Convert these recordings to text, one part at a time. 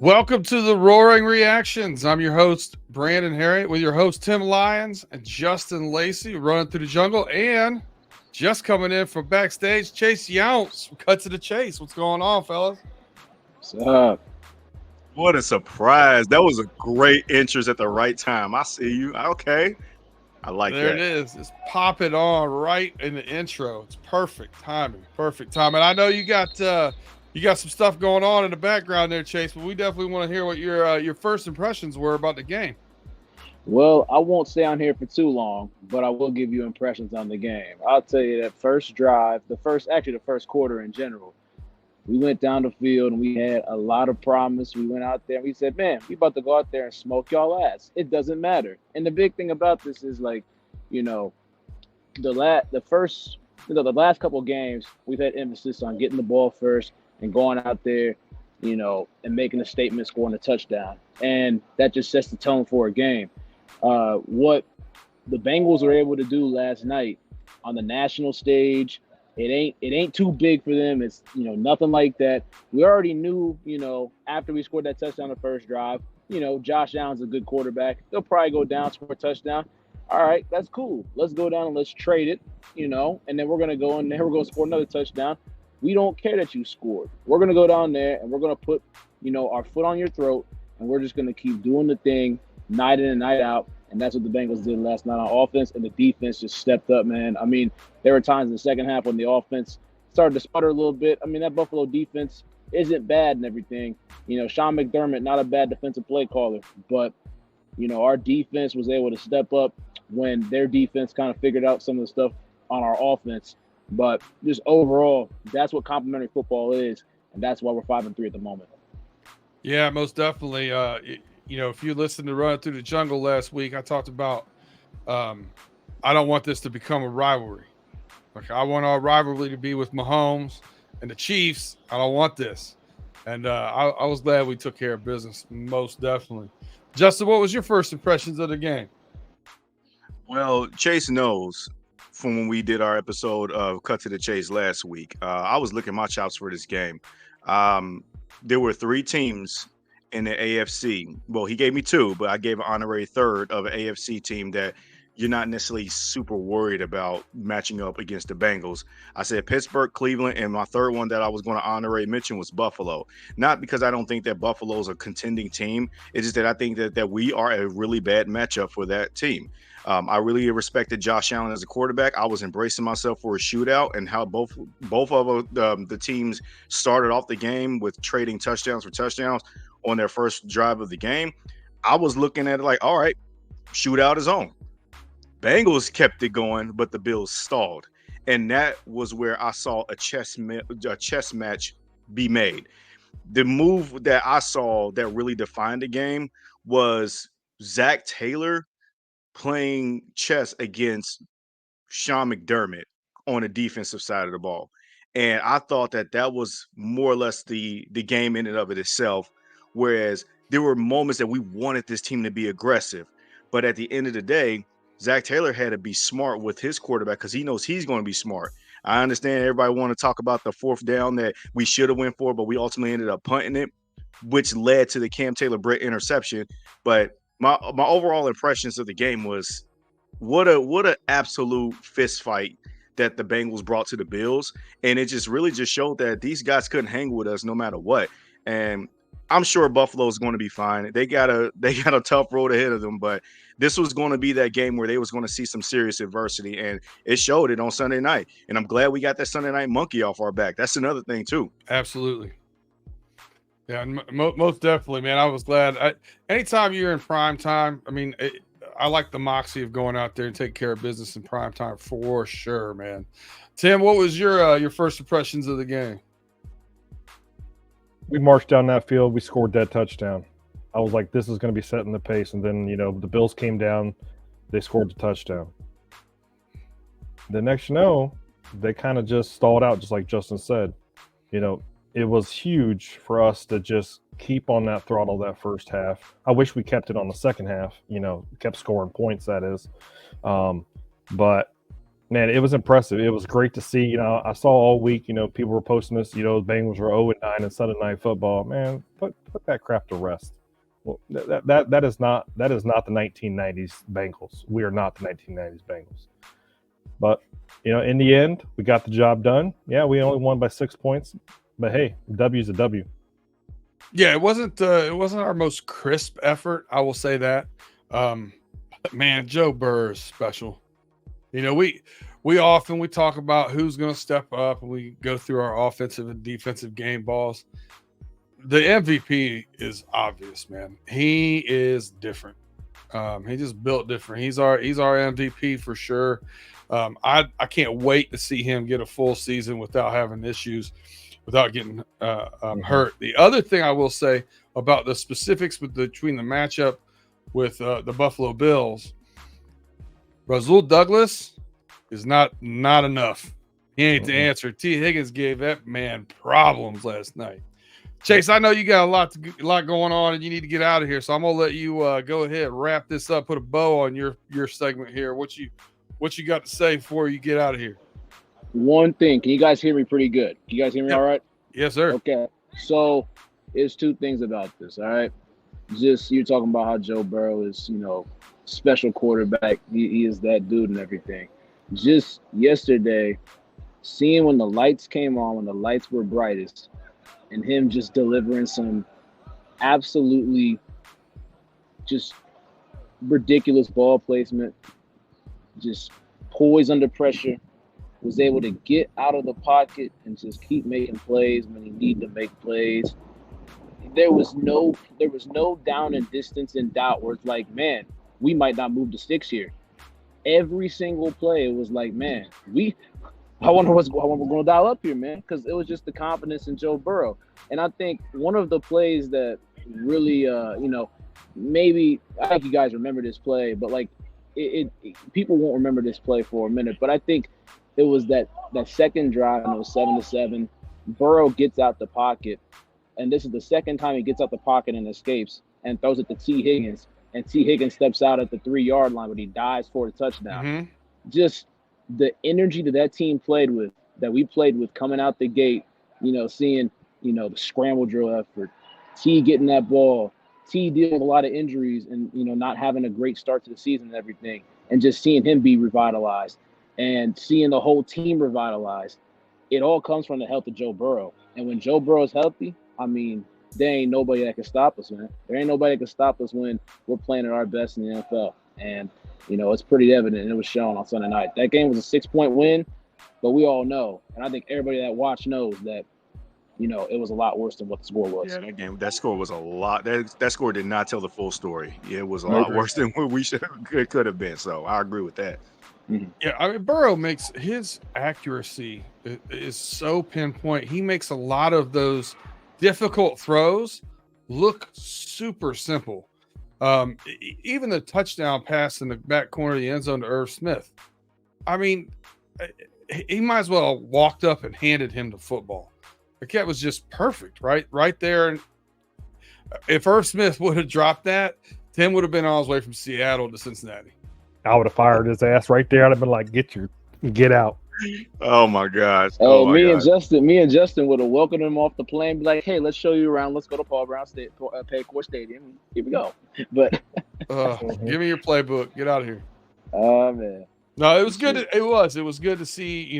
Welcome to the Roaring Reactions. I'm your host, Brandon Harriet, with your host, Tim Lyons and Justin Lacey, running through the jungle. And just coming in from backstage, Chase Younts. Cut to the chase. What's going on, fellas? What's up? What a surprise. That was a great entrance at the right time. I see you. Okay. I like There it that. is. It's popping on right in the intro. It's perfect timing. Perfect timing. I know you got some stuff going on in the background there, Chase, but we definitely want to hear what your first impressions were about the game. Well, I won't stay on here for too long, but I will give you impressions on the game. I'll tell you that first drive, the first quarter in general, we went down the field and we had a lot of promise. We went out there and we said, man, we about to go out there and smoke y'all ass. It doesn't matter. And the big thing about this is like, you know, the last couple of games, we've had emphasis on getting the ball first and going out there, and making a statement, scoring a touchdown. And that just sets the tone for a game. What the Bengals were able to do last night on the national stage, it ain't too big for them. It's nothing like that. We already knew, after we scored that touchdown the first drive, Josh Allen's a good quarterback. They'll probably go down, score a touchdown. All right, that's cool. Let's go down and let's trade it, and then we're gonna go in there, we're gonna score another touchdown. We don't care that you scored. We're gonna go down there and we're gonna put, our foot on your throat, and we're just gonna keep doing the thing night in and night out. And that's what the Bengals did last night on offense, and the defense just stepped up, man. I mean, there were times in the second half when the offense started to sputter a little bit. I mean, that Buffalo defense isn't bad and everything. Sean McDermott, not a bad defensive play caller, but our defense was able to step up when their defense kind of figured out some of the stuff on our offense. But just overall, that's what complimentary football is, and that's why we're 5-3 at the moment. Yeah, most definitely. If you listened to Run Through the Jungle last week, I talked about I don't want this to become a rivalry. Like, I want our rivalry to be with Mahomes and the Chiefs. I don't want this. And I was glad we took care of business, most definitely. Justin, what was your first impressions of the game? Well, Chase knows from when we did our episode of Cut to the Chase last week. I was licking my chops for this game. There were three teams in the AFC. Well, he gave me two, but I gave an honorary third of an AFC team that you're not necessarily super worried about matching up against the Bengals. I said Pittsburgh, Cleveland, and my third one that I was going to honorary mention was Buffalo. Not because I don't think that Buffalo's a contending team. It's just that I think that we are a really bad matchup for that team. I really respected Josh Allen as a quarterback. I was embracing myself for a shootout, and how both of the teams started off the game with trading touchdowns for touchdowns on their first drive of the game. I was looking at it like, all right, shootout is on. Bengals kept it going, but the Bills stalled. And that was where I saw a chess match be made. The move that I saw that really defined the game was Zach Taylor playing chess against Sean McDermott on the defensive side of the ball. And I thought that was more or less the game in and of it itself. Whereas there were moments that we wanted this team to be aggressive. But at the end of the day, Zach Taylor had to be smart with his quarterback because he knows he's going to be smart. I understand everybody want to talk about the fourth down that we should have went for, but we ultimately ended up punting it, which led to the Cam Taylor-Britt interception. But my overall impressions of the game was what a absolute fist fight that the Bengals brought to the Bills. And it just really just showed that these guys couldn't hang with us no matter what. And I'm sure Buffalo's going to be fine. They got a tough road ahead of them, but this was going to be that game where they was going to see some serious adversity, and it showed it on Sunday night. And I'm glad we got that Sunday night monkey off our back. That's another thing too. Absolutely. Yeah, and most definitely, man. I was glad. Anytime you're in prime time, I mean, I like the moxie of going out there and taking care of business in prime time for sure, man. Tim, what was your first impressions of the game? We marched down that field. We scored that touchdown. I was like, this is going to be setting the pace. And then, the Bills came down. They scored the touchdown. The next they kind of just stalled out, just like Justin said. It was huge for us to just keep on that throttle that first half. I wish we kept it on the second half, kept scoring points, that is. But Man, it was impressive. It was great to see. I saw all week. People were posting this. The Bengals were 0-9 in Sunday Night Football. Man, put that crap to rest. Well, that is not the 1990s Bengals. We are not the 1990s Bengals. But in the end, we got the job done. Yeah, we only won by 6 points, but hey, W's a W. Yeah, it wasn't our most crisp effort. I will say that. Man, Joe Burrow is special. We often talk about who's going to step up, and we go through our offensive and defensive game balls. The MVP is obvious, man. He is different. He just built different. He's our MVP for sure. I can't wait to see him get a full season without having issues, without getting hurt. The other thing I will say about the specifics between the matchup with the Buffalo Bills, Rasul Douglas is not enough. He ain't the answer. T. Higgins gave that man problems last night. Chase, I know you got a lot going on, and you need to get out of here. So I'm gonna let you go ahead, wrap this up, put a bow on your segment here. What you got to say before you get out of here? One thing, can you guys hear me pretty good? Can you guys hear me all right? Yes, sir. Okay. So it's two things about this, all right? Just you're talking about how Joe Burrow is, special quarterback. He is that dude and everything. Just yesterday, seeing when the lights came on, when the lights were brightest, and him just delivering some absolutely just ridiculous ball placement, just poised under pressure, was able to get out of the pocket and just keep making plays when he needed to make plays. There was no down and distance and doubt where it's like, man, we might not move the sticks here. Every single play, it was like, man, I wonder what we're going to dial up here, man, because it was just the confidence in Joe Burrow. And I think one of the plays that really, maybe I think you guys remember this play, but like it people won't remember this play for a minute. But I think it was that second drive, and it was 7-7. Burrow gets out the pocket, and this is the second time he gets out the pocket and escapes and throws it to T. Higgins. And T. Higgins steps out at the 3-yard line, but he dives for the touchdown. Mm-hmm. Just the energy that team played with, that we played with coming out the gate, seeing, the scramble drill effort, T getting that ball, T dealing with a lot of injuries and, not having a great start to the season and everything, and just seeing him be revitalized and seeing the whole team revitalized. It all comes from the health of Joe Burrow. And when Joe Burrow is healthy, I mean, there ain't nobody that can stop us, man. There ain't nobody that can stop us when we're playing at our best in the NFL. And, it's pretty evident, and it was shown on Sunday night. That game was a 6-point win, but we all know, and I think everybody that watched knows that, it was a lot worse than what the score was. Yeah, that score was a lot. That score did not tell the full story. It was a lot worse than what it could have been. So I agree with that. Mm-hmm. Yeah, I mean, Burrow makes his accuracy is so pinpoint. He makes a lot of those difficult throws look super simple. Even the touchdown pass in the back corner of the end zone to Irv Smith. I mean, he might as well have walked up and handed him the football. The cat was just perfect, right there. And if Irv Smith would have dropped that, Tim would have been on his way from Seattle to Cincinnati. I would have fired his ass right there. I'd have been like, get out. Oh my gosh. Me and Justin would have welcomed him off the plane, be like, hey, let's show you around. Let's go to Paul Brown Paycor Stadium. Here we go. But give me your playbook. Get out of here. Oh man. No, it was good. It was good to see,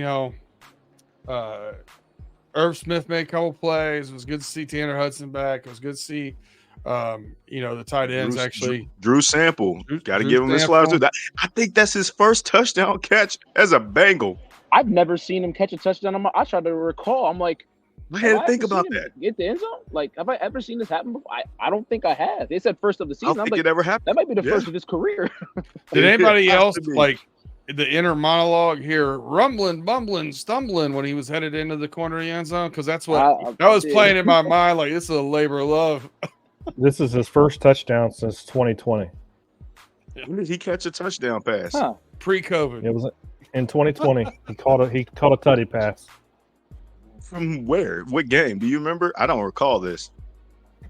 Irv Smith made a couple plays. It was good to see Tanner Hudson back. It was good to see the tight ends Drew Sample. Got to give him his flowers. I think that's his first touchdown catch as a Bengal. I've never seen him catch a touchdown. I tried to recall. I'm like, I had to think about that. Get the end zone? Like, have I ever seen this happen before? I don't think I have. They said first of the season. I don't think it ever happened. That might be the first of his career. Did anybody else like the inner monologue here, rumbling, bumbling, stumbling when he was headed into the corner of the end zone? Because that's what that was playing in my mind. Like, this is a labor of love. This is his first touchdown since 2020. When did he catch a touchdown pass? Pre-COVID. It was in 2020. He caught a tutty pass. From where? What game? Do you remember? I don't recall this.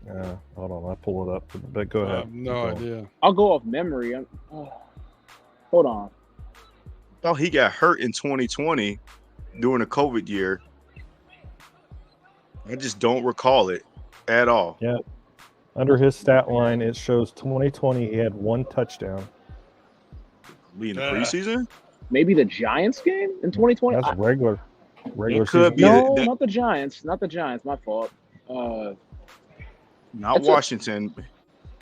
Hold on, I'll pull it up. But go ahead. I have no idea. I'll go off memory. Hold on. thought he got hurt in 2020 during the COVID year. I just don't recall it at all. Yeah. Under his stat line, it shows 2020 he had 1 touchdown. Be in the preseason? Maybe the Giants game in 2020. That's regular It could season. be No, that, not the Giants. Not the Giants. My fault. not That's Washington.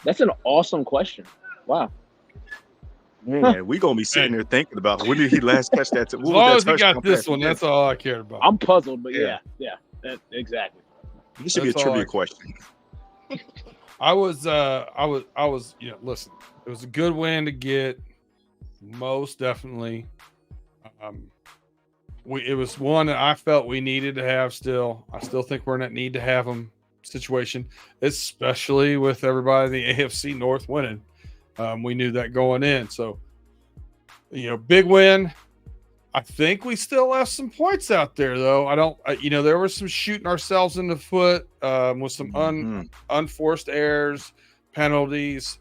That's an awesome question. Wow. Man, we gonna be sitting there thinking about when did he last catch that? As long as he got this one, that's all I cared about. I'm puzzled, but Yeah. yeah, exactly. This should be a That's all trivia question. I was, listen, it was a good win to get, most definitely. It was one that I felt we needed to have still. I still think we're in that need to have them situation, especially with everybody in the AFC North winning. We knew that going in. So, big win. I think we still left some points out there, though. There was some shooting ourselves in the foot with some unforced errors, penalties,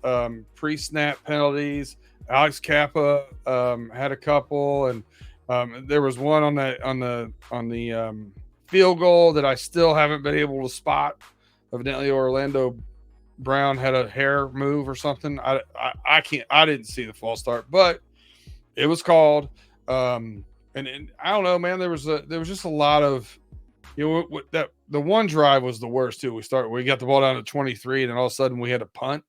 pre-snap penalties. Alex Kappa had a couple, and there was one on the field goal that I still haven't been able to spot. Evidently, Orlando Brown had a hair move or something. I didn't see the false start, but it was called. And I don't know, man. There was just a lot of, that the one drive was the worst too. We got the ball down to 23, and then all of a sudden we had a punt.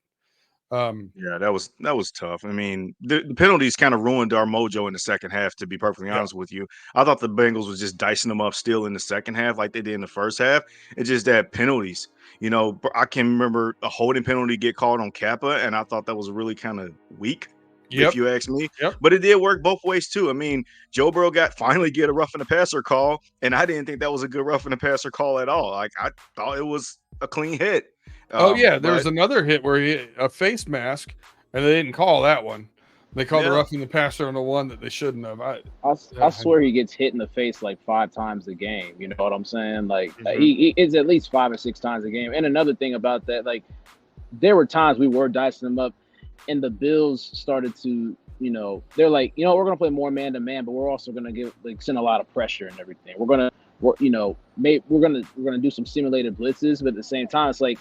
Yeah, that was tough. I mean, the penalties kind of ruined our mojo in the second half, to be perfectly honest with you. I thought the Bengals was just dicing them up still in the second half like they did in the first half. It's just that penalties. I can remember a holding penalty get called on Kappa, and I thought that was really kind of weak, if you ask me. Yep. But it did work both ways too. I mean, Joe Burrow finally get a roughing the passer call, and I didn't think that was a good roughing the passer call at all. Like, I thought it was a clean hit. There was another hit where he hit a face mask, and they didn't call that one. They called the roughing the passer on the one that they shouldn't have. I swear he gets hit in the face like 5 times a game. You know what I'm saying? Like he is at least 5 or 6 times a game. And another thing about that, like there were times we were dicing them up, and the Bills started to, they're like, we're gonna play more man to man, but we're also gonna send a lot of pressure and everything. We're gonna do some simulated blitzes, but at the same time, it's like,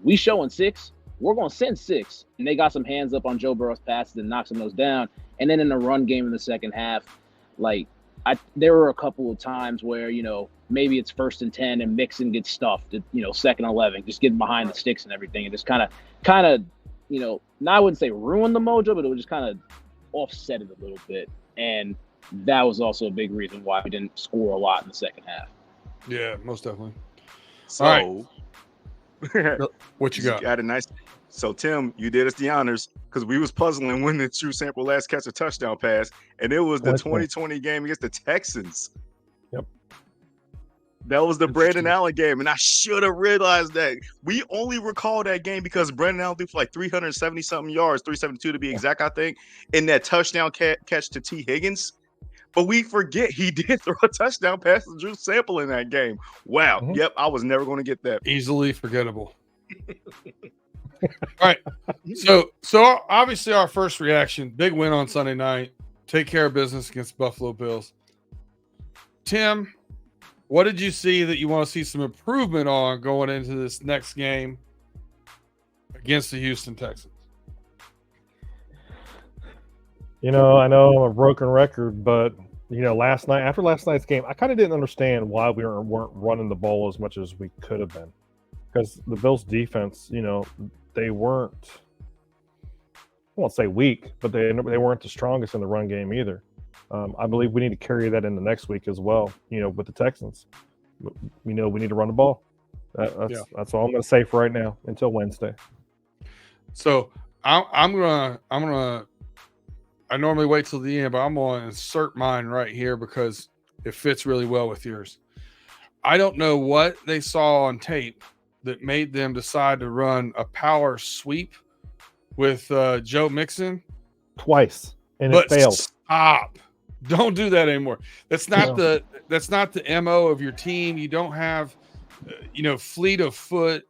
we showing 6, we're going to send 6. And they got some hands up on Joe Burrow's passes and knocked some of those down. And then in the run game in the second half, there were a couple of times where, maybe it's 1st and 10 and Mixon gets stuffed at, 2nd and 11, just getting behind the sticks and everything. And just kind of, I wouldn't say ruin the mojo, but it would just kind of offset it a little bit. And that was also a big reason why we didn't score a lot in the second half. Yeah, most definitely. So, all right. What you got? Got a nice. So Tim, you did us the honors because we was puzzling when the true sample last catch a touchdown pass, and it was the 2020 game against the Texans. Yep. That was the Brandon Allen game, and I should have realized that. We only recall that game because Brandon Allen threw for like 370 something yards, 372 to be exact, I think, in that touchdown catch to T. Higgins. But we forget he did throw a touchdown pass to Drew Sample in that game. Wow. Mm-hmm. Yep, I was never going to get that. Easily forgettable. All right. So obviously our first reaction, big win on Sunday night. Take care of business against Buffalo Bills. Tim, what did you see that you want to see some improvement on going into this next game against the Houston Texans? I know I'm a broken record, but after last night's game, I kind of didn't understand why we weren't running the ball as much as we could have been. Because the Bills' defense, they weren't, I won't say weak, but they weren't the strongest in the run game either. I believe we need to carry that in the next week as well. With the Texans, we know we need to run the ball. That's all I'm going to say for right now until Wednesday. So I'm gonna. I normally wait till the end, but I'm going to insert mine right here because it fits really well with yours. I don't know what they saw on tape that made them decide to run a power sweep with Joe Mixon. Twice, and it failed. Stop. Don't do that anymore. That's not the MO of your team. You don't have, fleet of foot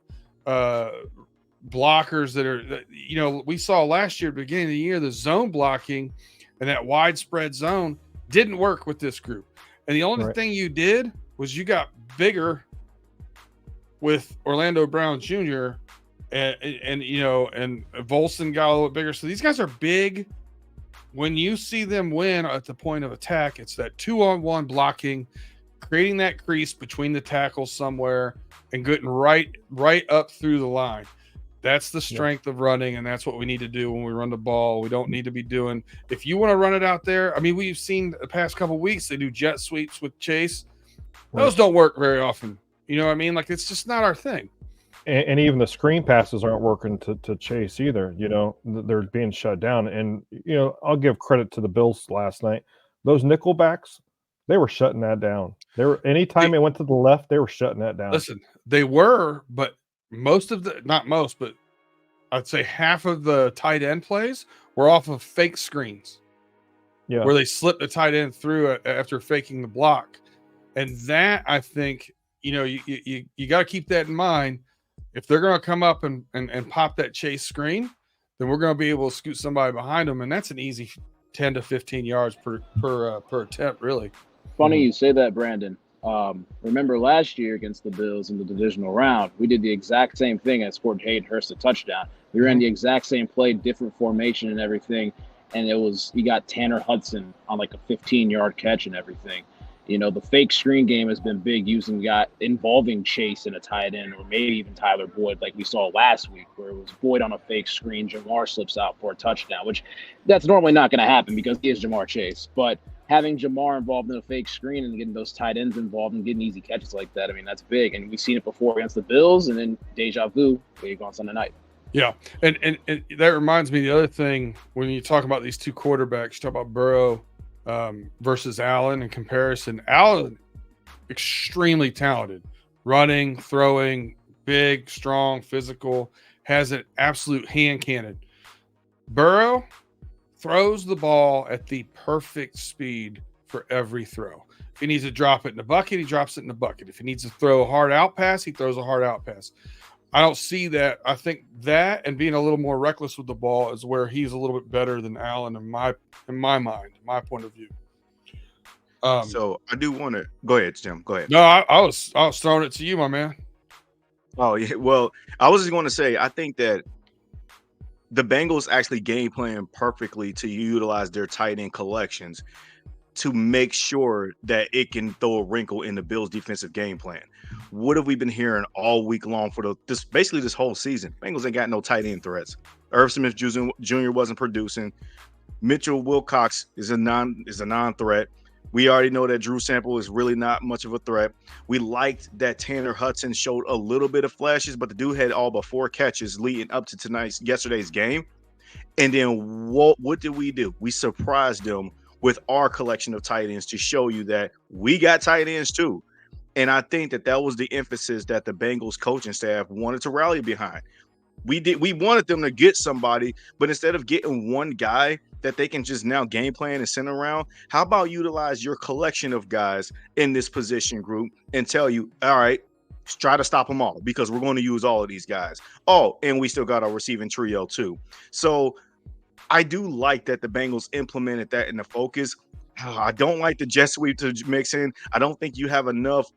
blockers that are, we saw last year at the beginning of the year, the zone blocking and that widespread zone Didn't work with this group. And the only Right. thing you did was you got bigger with Orlando Brown Jr. and Volson got a little bit bigger. So these guys are big. When you see them win at the point of attack, it's that 2-on-1 blocking, creating that crease between the tackles somewhere and getting right up through the line. That's the strength of running, and that's what we need to do when we run the ball. We don't need to be doing – if you want to run it out there, I mean, we've seen the past couple of weeks they do jet sweeps with Chase. Those don't work very often. You know what I mean? Like, it's just not our thing. And even the screen passes aren't working to Chase either. You know, they're being shut down. And, you know, I'll give credit to the Bills last night. Those nickelbacks, they were shutting that down. They were anytime they went to the left, they were shutting that down. Listen, they were, but most of the – not most, but I'd say half of the tight end plays were off of fake screens. Yeah. Where they slip the tight end through after faking the block. And that, I think, you know, you got to keep that in mind. If they're going to come up and pop that chase screen, then we're going to be able to scoot somebody behind them, and that's an easy 10 to 15 yards per attempt, really. Funny you say that, Brandon. Remember last year against the Bills in the divisional round, we did the exact same thing and scored Hayden Hurst a touchdown. We ran the exact same play, different formation and everything, and you got Tanner Hudson on like a 15-yard catch and everything. You know, the fake screen game has been big, involving Chase and a tight end, or maybe even Tyler Boyd, like we saw last week, where it was Boyd on a fake screen, Jamar slips out for a touchdown, which that's normally not going to happen because he is Jamar Chase. But having Jamar involved in a fake screen and getting those tight ends involved and getting easy catches like that, I mean, that's big. And we've seen it before against the Bills, and then deja vu big on Sunday night. Yeah, and that reminds me, the other thing, when you talk about these two quarterbacks, you talk about Burrow versus Allen in comparison. Allen, extremely talented, running, throwing, big, strong, physical, has an absolute hand cannon. Burrow throws the ball at the perfect speed for every throw. If he needs to drop it in the bucket, he drops it in the bucket. If he needs to throw a hard out pass, he throws a hard out pass. I don't see that. I think that and being a little more reckless with the ball is where he's a little bit better than Allen in my mind, my point of view. So I do want to go ahead, Jim. Go ahead. No, I was throwing it to you, my man. Oh yeah. Well, I was just going to say I think that the Bengals actually game plan perfectly to utilize their tight end collections to make sure that it can throw a wrinkle in the Bills' defensive game plan. What have we been hearing all week long for basically this whole season? Bengals ain't got no tight end threats. Irv Smith Jr. wasn't producing. Mitchell Wilcox is a non-threat. We already know that Drew Sample is really not much of a threat. We liked that Tanner Hudson showed a little bit of flashes, but the dude had all but 4 catches leading up to yesterday's game. And then what did we do? We surprised them with our collection of tight ends to show you that we got tight ends too. And I think that was the emphasis that the Bengals coaching staff wanted to rally behind. We wanted them to get somebody, but instead of getting one guy that they can just now game plan and send around, how about utilize your collection of guys in this position group and tell you, all right, try to stop them all because we're going to use all of these guys. Oh, and we still got our receiving trio too. So I do like that the Bengals implemented that in the focus. I don't like the jet sweep to mix in. I don't think you have enough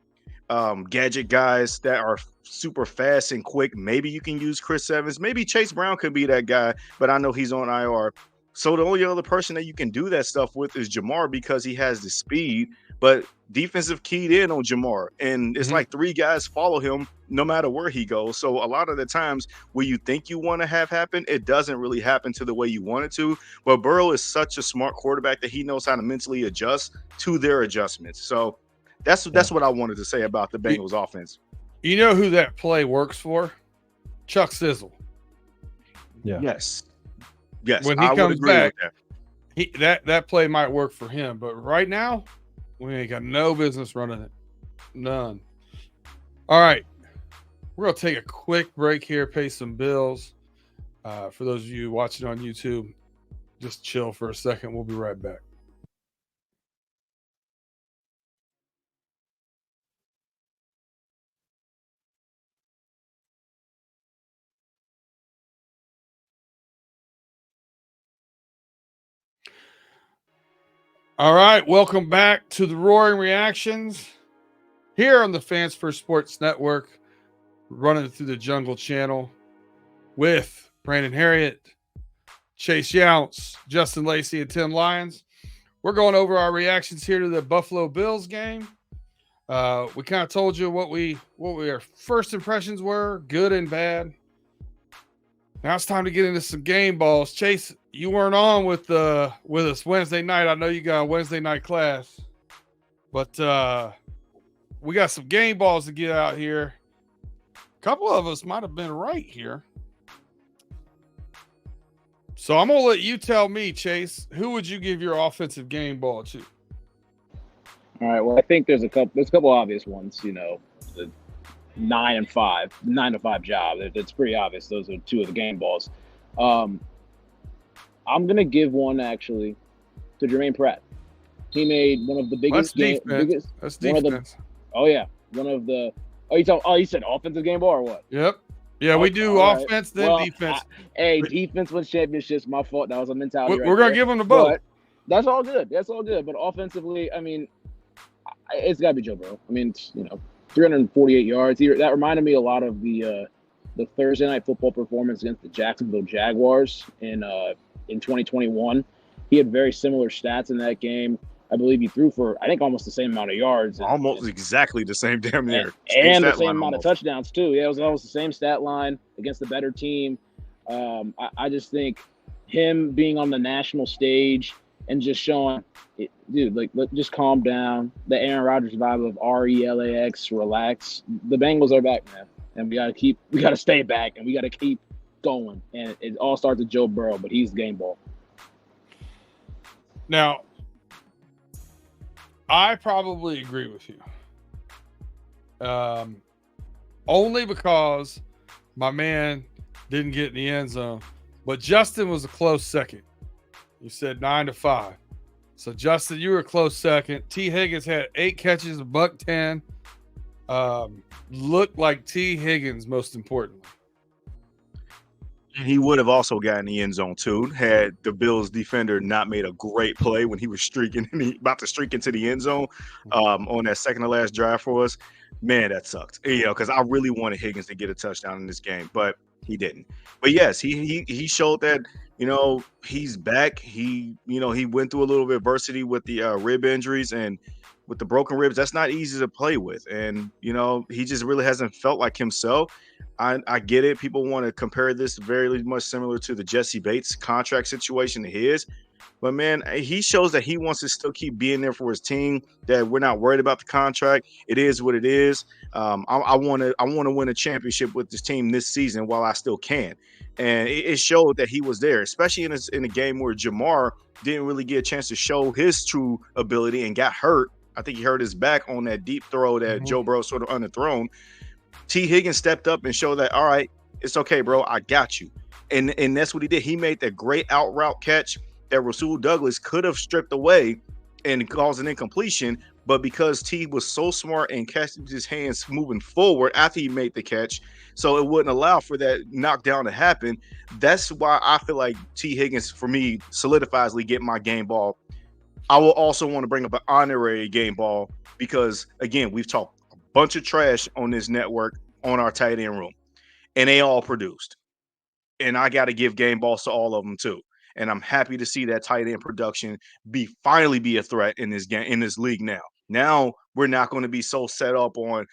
gadget guys that are super fast and quick. Maybe you can use Chris Evans. Maybe Chase Brown could be that guy, but I know he's on IR. So the only other person that you can do that stuff with is Jamar because he has the speed, but defensive keyed in on Jamar. And it's like 3 guys follow him no matter where he goes. So a lot of the times where you think you want to have happen, it doesn't really happen to the way you want it to. But Burrow is such a smart quarterback that he knows how to mentally adjust to their adjustments. So that's what I wanted to say about the Bengals offense. You know who that play works for? Chuck Sizzle. Yeah. Yes. When he comes back, that play might work for him. But right now, we ain't got no business running it. None. All right. We're going to take a quick break here, pay some bills. For those of you watching on YouTube, just chill for a second. We'll be right back. All right, welcome back to the Roaring Reactions here on the Fans First Sports Network, running through the Jungle channel with Brandon Harriet, Chase Younts, Justin Lacey, and Tim Lyons. We're going over our reactions here to the Buffalo Bills game. We kind of told you what our first impressions were, good and bad. Now it's time to get into some game balls. Chase, you weren't on with us Wednesday night. I know you got a Wednesday night class, but we got some game balls to get out here. A couple of us might have been right here. So I'm gonna let you tell me, Chase, who would you give your offensive game ball to? All right. Well, I think there's a couple obvious ones. You know, the 9 to 5 job. It's pretty obvious. Those are two of the game balls. I'm gonna give one actually to Jermaine Pratt. He made one of the biggest That's defense. You said offensive game ball or what? Yep. Yeah, we do offense, then defense. Defense wins championships. My fault. That was a mentality. We're gonna give them the both. But that's all good. But offensively, I mean, it's got to be Joe Burrow. I mean, 348 yards. That reminded me a lot of the Thursday night football performance against the Jacksonville Jaguars in 2021. He had very similar stats in that game. I believe he threw for, I think, almost the same amount of yards. Exactly the same damn near. And the same amount of touchdowns, too. Yeah, it was almost the same stat line against the better team. I just think him being on the national stage and just showing, just calm down. The Aaron Rodgers vibe of RELAX, relax. The Bengals are back, man. And we got to stay back, and we got to keep going. And it all starts with Joe Burrow, but he's game ball. Now, I probably agree with you. Only because my man didn't get in the end zone. But Justin was a close second. You said 9 to 5. So, Justin, you were a close second. T. Higgins had 8 catches, $110. Looked like T. Higgins, most importantly. And he would have also gotten the end zone too, had the Bills defender not made a great play when he was about to streak into the end zone on that second to last drive for us. Man, that sucked. Because I really wanted Higgins to get a touchdown in this game, but he didn't. But yes, he showed that, he's back. He went through a little bit of adversity with the rib injuries, and with the broken ribs, that's not easy to play with. And, he just really hasn't felt like himself. I get it. People want to compare this very much similar to the Jesse Bates contract situation to his. But, man, he shows that he wants to still keep being there for his team, that we're not worried about the contract. It is what it is. I want to win a championship with this team this season while I still can. And it showed that he was there, especially in a game where Jamar didn't really get a chance to show his true ability and got hurt. I think he hurt his back on that deep throw that Joe Burrow sort of underthrown. T. Higgins stepped up and showed that, all right, it's okay, bro. I got you. And that's what he did. He made that great out route catch that Rasul Douglas could have stripped away and caused an incompletion. But because T was so smart and catching his hands moving forward after he made the catch, so it wouldn't allow for that knockdown to happen. That's why I feel like T. Higgins, for me, solidifies get my game ball. I will also want to bring up an honorary game ball because, again, we've talked a bunch of trash on this network on our tight end room, and they all produced. And I got to give game balls to all of them too. And I'm happy to see that tight end production finally be a threat in this game, in this league now. Now we're not going to be so set up on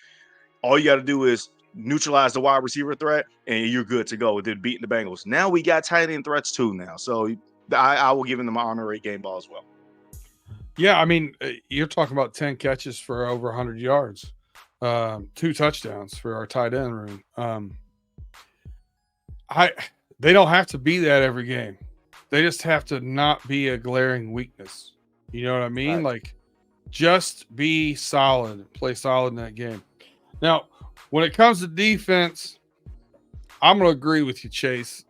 all you got to do is neutralize the wide receiver threat and you're good to go with it beating the Bengals. Now we got tight end threats too now. So I will give them an honorary game ball as well. Yeah, I mean, you're talking about 10 catches for over 100 yards, 2 touchdowns for our tight end room. They don't have to be that every game. They just have to not be a glaring weakness. You know what I mean? Right. Just be solid, play solid in that game. Now, when it comes to defense, I'm going to agree with you, Chase.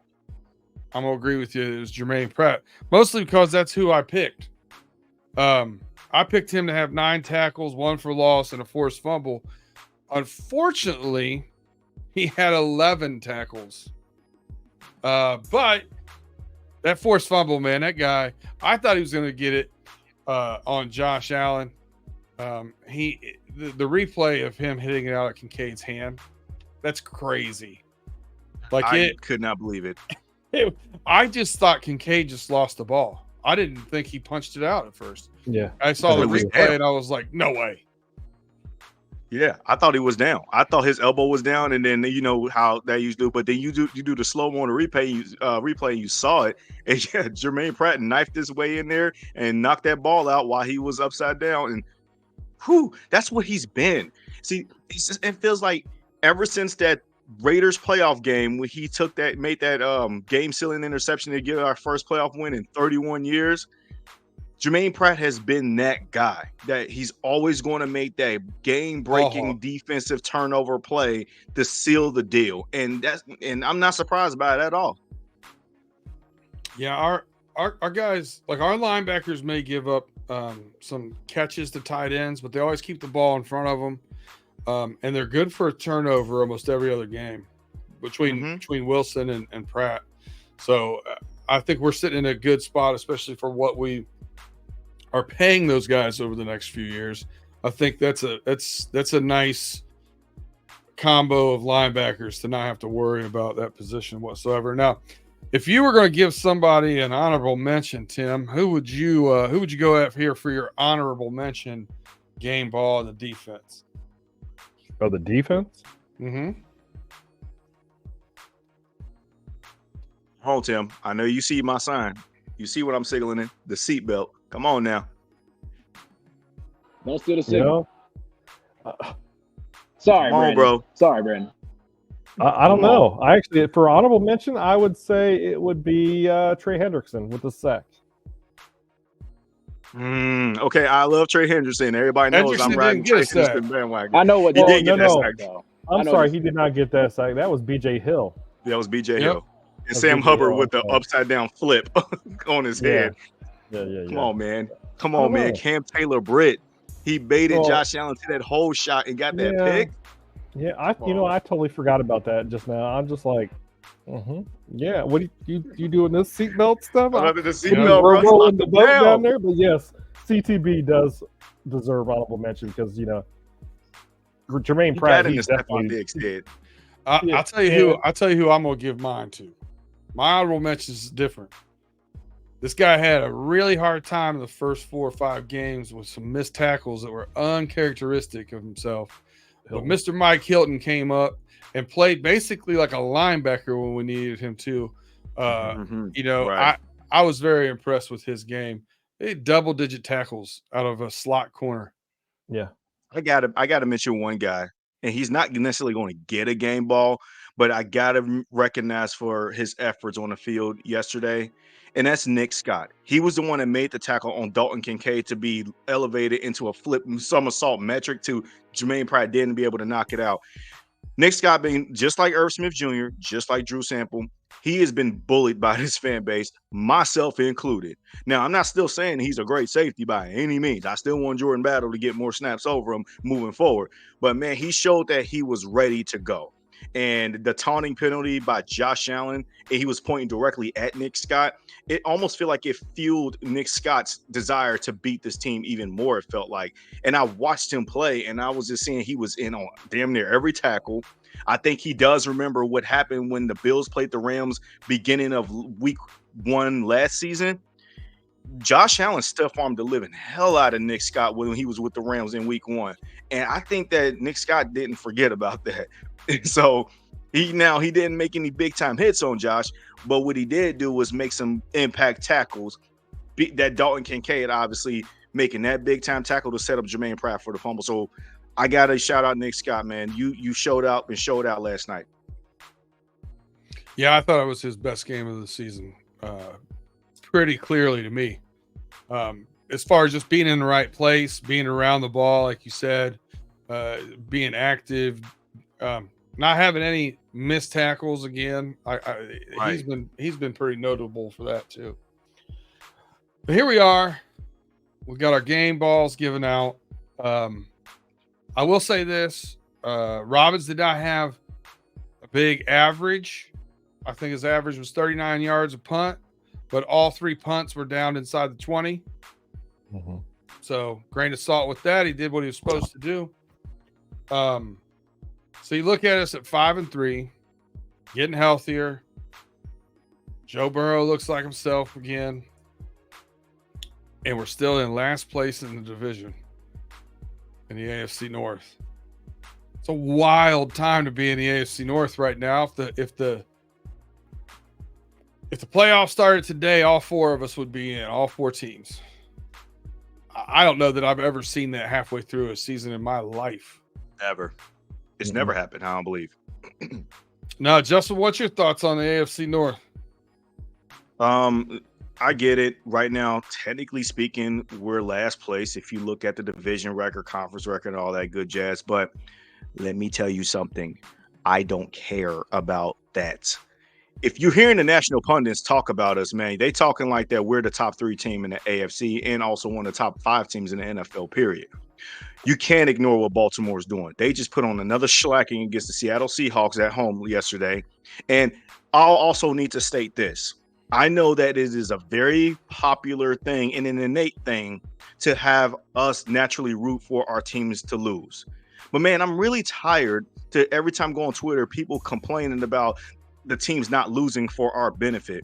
I'm going to agree with you. It was Jermaine Pratt, mostly because that's who I picked. I picked him to have 9 tackles, 1 for loss, and a forced fumble. Unfortunately, he had 11 tackles. But that forced fumble, man, that guy, I thought he was going to get it. on Josh Allen. The replay of him hitting it out at Kincaid's hand, that's crazy. Like I could not believe it. I just thought Kincaid just lost the ball. I didn't think he punched it out at first. Yeah. I saw the It was replay down. and I was like, no way. Yeah, I thought he was down. I thought his elbow was down, and then you know how that used to do. But then you do the slow mo on the replay, and you saw it. And yeah, Jermaine Pratt knifed his way in there and knocked that ball out while he was upside down. And whew, that's what he's been. See, it feels like ever since that Raiders playoff game when he made that game sealing interception to get our first playoff win in 31 years. Jermaine Pratt has been that guy that he's always going to make that game-breaking defensive turnover play to seal the deal, and I'm not surprised by it at all. Yeah, our guys, like our linebackers, may give up some catches to tight ends, but they always keep the ball in front of them, and they're good for a turnover almost every other game between Wilson and Pratt. So I think we're sitting in a good spot, especially for what we are paying those guys over the next few years. I think that's a nice combo of linebackers to not have to worry about that position whatsoever. Now, if you were going to give somebody an honorable mention, Tim, who would you go at here for your honorable mention game ball and the defense? Oh, the defense? Mm-hmm. Hold on, Tim. I know you see my sign. You see what I'm signaling? The seatbelt. Come on now. Don't steal the signal. No. Sorry, Come on, Brandon. bro. Sorry, Brandon. I don't know. I actually, for honorable mention, I would say it would be Trey Hendrickson with the sack. Okay, I love Trey Hendrickson. Everybody knows I'm riding Trey Hendrickson bandwagon. I know what He you did get that sack. though. I'm sorry, he did not get that sack. That was B.J. Hill. That was B.J. Yep. Hill. And That's Sam B.J. Hubbard Hill, with the okay. upside down flip on his head. Yeah. Come on, man. Come I on, don't man. know. Cam Taylor-Britt. He baited Well, Josh Allen to that whole shot and got that pick. Yeah, I totally forgot about that just now. I'm just like, yeah. What you doing this seatbelt stuff? Under the We're seatbelt, bro. rolling the boat Down. down there, but yes, CTB does deserve honorable mention because Jermaine You Pratt. got in He's the Stephon definitely Diggs head. I'll tell you who I'm gonna give mine to. My honorable mention is different. This guy had a really hard time in the first 4 or 5 games with some missed tackles that were uncharacteristic of himself. But Mr. Mike Hilton came up and played basically like a linebacker when we needed him to. Right. I was very impressed with his game. He had double-digit tackles out of a slot corner. Yeah. I gotta mention one guy, and he's not necessarily going to get a game ball, but I gotta recognize for his efforts on the field yesterday, and that's Nick Scott. He was the one that made the tackle on Dalton Kincaid to be elevated into a flip somersault metric to Jermaine Pratt didn't be able to knock it out. Nick Scott being just like Irv Smith Jr., just like Drew Sample, he has been bullied by his fan base, myself included. Now, I'm not still saying he's a great safety by any means. I still want Jordan Battle to get more snaps over him moving forward. But, man, he showed that he was ready to go. And the taunting penalty by Josh Allen, and he was pointing directly at Nick Scott, it almost felt like it fueled Nick Scott's desire to beat this team even more, it felt like. And I watched him play, and I was just seeing he was in on damn near every tackle. I think he does remember what happened when the Bills played the Rams beginning of week 1 last season. Josh Allen stiff-armed the living hell out of Nick Scott when he was with the Rams in week 1. And I think that Nick Scott didn't forget about that. So he didn't make any big-time hits on Josh, but what he did do was make some impact tackles. That Dalton Kincaid obviously making that big-time tackle to set up Jermaine Pratt for the fumble. So I got to shout out Nick Scott, man. You showed up and showed out last night. Yeah, I thought it was his best game of the season. Pretty clearly to me. As far as just being in the right place, being around the ball, like you said, being active, not having any missed tackles again. Right. He's been pretty notable for that too. But here we are. We got our game balls given out. I will say this: Robbins did not have a big average. I think his average was 39 yards a punt, but all 3 punts were down inside the 20. Mhm. So grain of salt with that. He did what he was supposed to do. So you look at us at 5-3, getting healthier. Joe Burrow looks like himself again. And we're still in last place in the division in the AFC North. It's a wild time to be in the AFC North right now. If the playoffs started today, all four of us would be in, all four teams. I don't know that I've ever seen that halfway through a season in my life. Never. It's never happened, I don't believe. Now, Justin, what's your thoughts on the AFC North? I get it. Right now, technically speaking, we're last place if you look at the division record, conference record, and all that good jazz. But let me tell you something. I don't care about that. If you're hearing the national pundits talk about us, man, they talking like that we're the top 3 team in the AFC and also one of the top 5 teams in the NFL, period. You can't ignore what Baltimore's doing. They just put on another shellacking against the Seattle Seahawks at home yesterday. And I'll also need to state this. I know that it is a very popular thing and an innate thing to have us naturally root for our teams to lose. But man, I'm really tired to every time I go on Twitter, people complaining about the teams not losing for our benefit.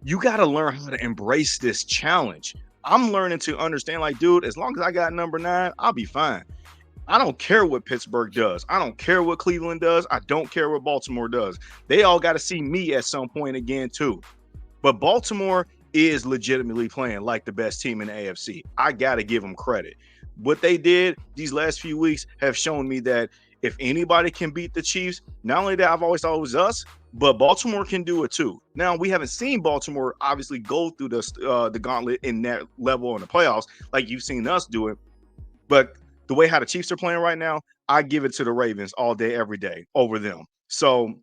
You got to learn how to embrace this challenge. I'm learning to understand, like, dude, as long as I got number 9, I'll be fine. I don't care what Pittsburgh does. I don't care what Cleveland does. I don't care what Baltimore does. They all got to see me at some point again, too. But Baltimore is legitimately playing like the best team in the AFC. I got to give them credit. What they did these last few weeks have shown me that if anybody can beat the Chiefs, not only that I've always thought it was us, but Baltimore can do it too. Now, we haven't seen Baltimore obviously go through the gauntlet in that level in the playoffs like you've seen us do it. But the way how the Chiefs are playing right now, I give it to the Ravens all day, every day over them. So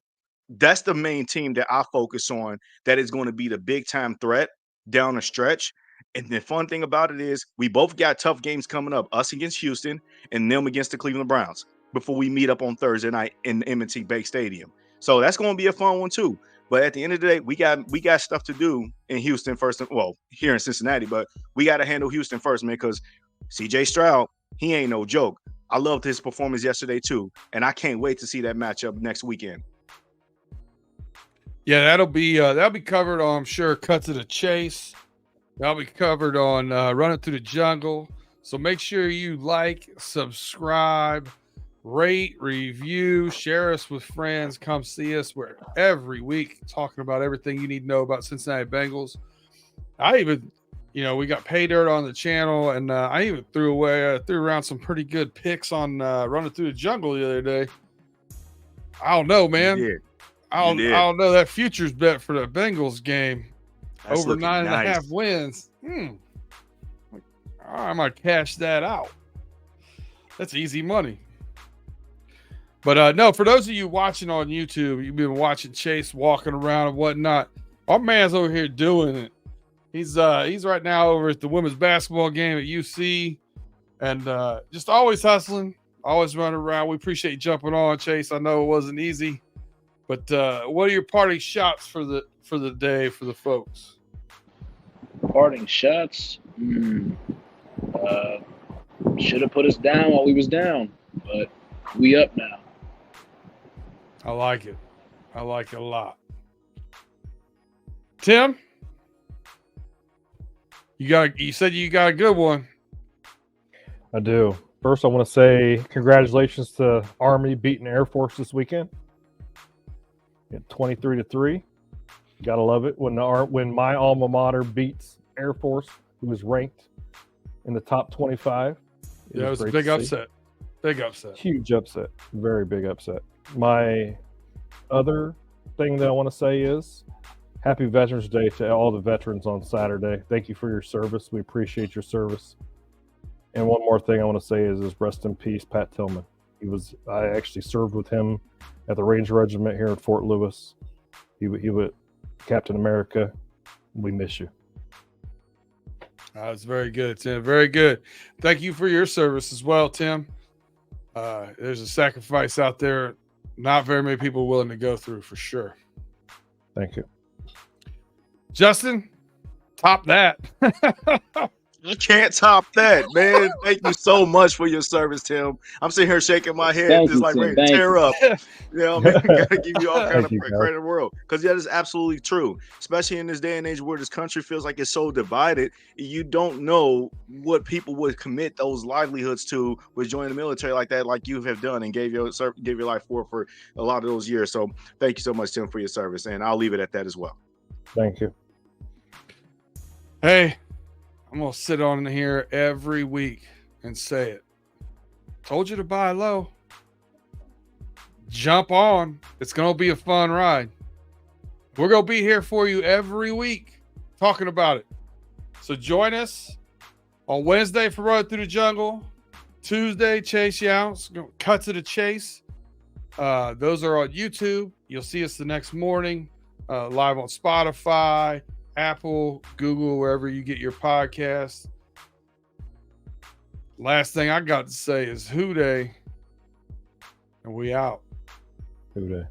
that's the main team that I focus on that is going to be the big time threat down the stretch. And the fun thing about it is we both got tough games coming up, us against Houston and them against the Cleveland Browns before we meet up on Thursday night in M&T Bank Stadium. So that's going to be a fun one too. But at the end of the day, we got stuff to do in Houston first. Well, here in Cincinnati, but we got to handle Houston first, man, because CJ Stroud, he ain't no joke. I loved his performance yesterday too, and I can't wait to see that matchup next weekend. Yeah, that'll be covered on, I'm sure, Cut to the Chase. That'll be covered on Running Through the Jungle. So make sure you like, subscribe, rate, review, share us with friends. Come see us. We're every week talking about everything you need to know about Cincinnati Bengals. I even, we got Pay Dirt on the channel, and I even threw around some pretty good picks on Running Through the Jungle the other day. I don't know, man. I don't know that futures bet for the Bengals game. That's over 9.5 nice. wins. I might cash that out. That's easy money. But no, for those of you watching on YouTube, you've been watching Chase walking around and whatnot. Our man's over here doing it. He's right now over at the women's basketball game at UC, and just always hustling, always running around. We appreciate you jumping on, Chase. I know it wasn't easy. But what are your parting shots for the day for the folks? Parting shots? Should have put us down while we was down, but we up now. I like it. I like it a lot. Tim, you said you got a good one. I do. First, I want to say congratulations to Army beating Air Force this weekend. 23-3. Gotta love it when my alma mater beats Air Force, who was ranked in the top 25. Yeah, it was a big upset. Big upset. Huge upset. Very big upset. My other thing that I want to say is Happy Veterans Day to all the veterans on Saturday. Thank you for your service. We appreciate your service. And one more thing I want to say is rest in peace, Pat Tillman. I actually served with him at the Ranger Regiment here in Fort Lewis. He was Captain America. We miss you. That's very good, Tim. Very good. Thank you for your service as well, Tim. There's a sacrifice out there not very many people are willing to go through, for sure. Thank you. Justin, top that. I can't top that, man. Thank you so much for your service, Tim. I'm sitting here shaking my head, Thank just you, like Tim. ready to Thank tear you. up. You know what I mean? Gotta give you all kind of Thank you, guys. credit in the world. Because that is absolutely true. Especially in this day and age where this country feels like it's so divided. You don't know what people would commit those livelihoods to with joining the military like that, like you have done and gave your life for a lot of those years. So thank you so much, Tim, for your service. And I'll leave it at that as well. Thank you. Hey, I'm gonna sit on here every week and say it. Told you to buy low. Jump on. It's gonna be a fun ride. We're gonna be here for you every week talking about it. So join us on Wednesday for Run Through the Jungle. Tuesday, Chase Younts. Cut to the Chase. Those are on YouTube. You'll see us the next morning, live on Spotify, Apple, Google, wherever you get your podcasts. Last thing I got to say is Who Day, and we out. Who day?